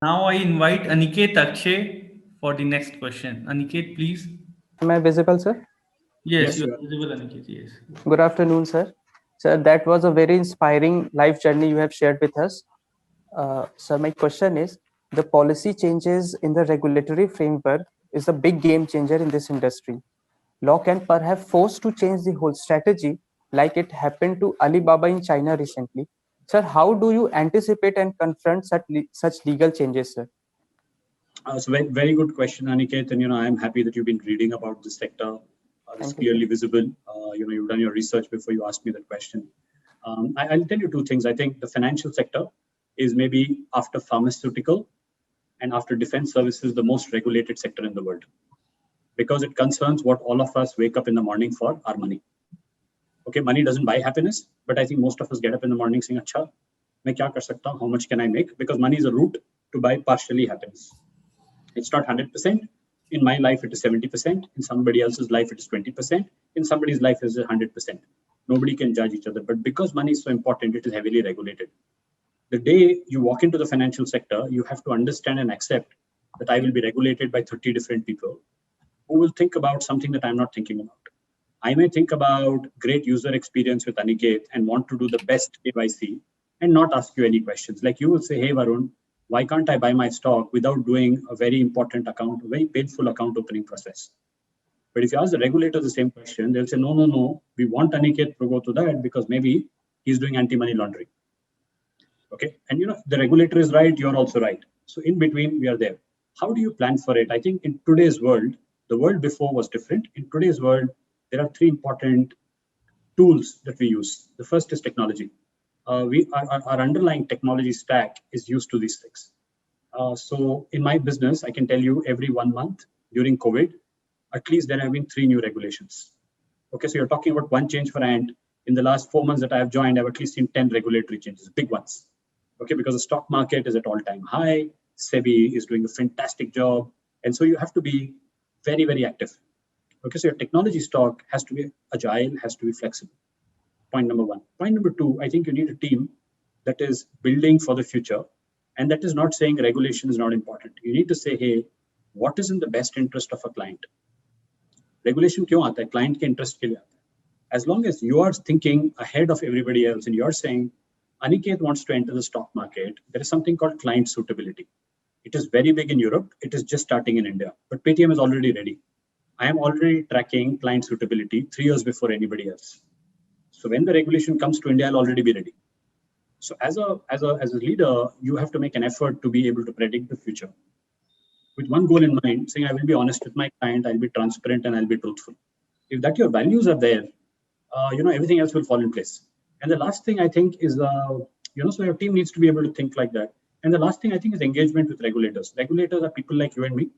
Now I invite Aniket Akshay for the next question. Aniket, please. Am I visible, sir? Yes, Yes, you you are are. visible, Aniket. Yes. Good afternoon, sir. Sir, that was a very inspiring life journey you have shared with us. Sir, my question is, the policy changes in the regulatory framework is a big game changer in this industry. Law can perhaps force to change the whole strategy, like it happened to Alibaba in China recently. Sir, how do you anticipate and confront such legal changes, sir? So very good question, Aniket. And I'm happy that you've been reading about this sector. It's Thank you, sir. clearly visible. You've done your research before you asked me that question. I'll tell you two things. I think the financial sector is maybe after pharmaceutical and after defense services the most regulated sector in the world because it concerns what all of us wake up in the morning for, our money. Okay, money doesn't buy happiness, but I think most of us get up in the morning saying, "Acha, मैं क्या कर सकता हूँ? How much can I make?" Because money is a route to buy partially happiness. It's not 100%. In my life, it is 70%. In somebody else's life, it is 20%. In somebody's life, it is 100%. Nobody can judge each other. But because money is so important, it is heavily regulated. The day you walk into the financial sector, you have to understand and accept that I will be regulated by 30 different people who will think about something that I'm not thinking about. I may think about great user experience with Aniket and want to do the best KYC and not ask you any questions. Like you will say, "Hey, Varun, why can't I buy my stock without doing a very important account, a very painful account opening process?" But if you ask the regulator the same question, they'll say, "No, no, no, we want Aniket to go to that because maybe he's doing anti-money laundering." Okay. And the regulator is right, you're also right. So in between, we are there. How do you plan for it? I think in today's world, the world before was different. In today's world, there are three important tools that we use. The first is technology. Our underlying technology stack is used to these things. So in my business, I can tell you every 1 month during COVID, at least there have been 3 new regulations. Okay, so you're talking about one change for Ant. In the last 4 months that I have joined, I've at least seen 10 regulatory changes, big ones. Okay, because the stock market is at all-time high, SEBI is doing a fantastic job, and so you have to be very, very active. Okay, so your technology stock has to be agile, has to be flexible. Point number one. Point number two, I think you need a team that is building for the future, and that is not saying regulation is not important. You need to say, hey, what is in the best interest of a client? Regulation क्यों आता है? Client के interest के लिए आता है. As long as you are thinking ahead of everybody else and you're saying, Aniket wants to enter the stock market, there is something called client suitability. It is very big in Europe. It is just starting in India. But Paytm is already ready. I am already tracking client suitability 3 years before anybody else. So when the regulation comes to India, I'll already be ready. So as a leader, you have to make an effort to be able to predict the future. With one goal in mind, saying I will be honest with my client, I'll be transparent, and I'll be truthful. If that your values are there, everything else will fall in place. And the last thing I think is, so your team needs to be able to think like that. And the last thing I think is engagement with regulators. Regulators are people like you and me.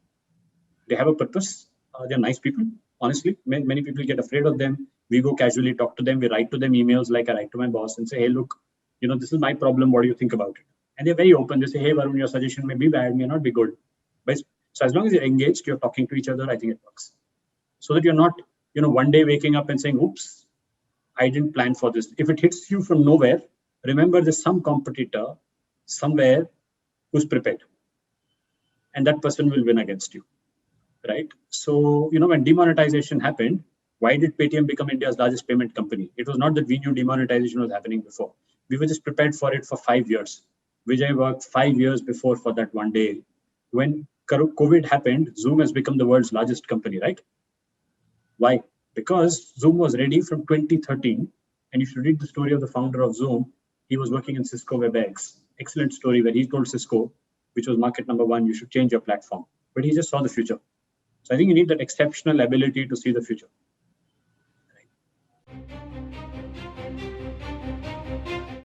They have a purpose. They're nice people. Honestly, many people get afraid of them. We go casually talk to them. We write to them emails like I write to my boss and say, hey, look, this is my problem. What do you think about it? And they're very open. They say, hey, Varun, your suggestion may be bad, may not be good. But so as long as you're engaged, you're talking to each other, I think it works. So that you're not, one day waking up and saying, oops, I didn't plan for this. If it hits you from nowhere, remember there's some competitor somewhere who's prepared. And that person will win against you. Right? So, when demonetization happened, why did Paytm become India's largest payment company? It was not that we knew demonetization was happening before. We were just prepared for it for 5 years. Vijay worked 5 years before for that one day. When COVID happened, Zoom has become the world's largest company, right? Why? Because Zoom was ready from 2013. And if you read the story of the founder of Zoom, he was working in Cisco WebEx. Excellent story where he told Cisco, which was market number 1, you should change your platform. But he just saw the future. So I think you need that exceptional ability to see the future.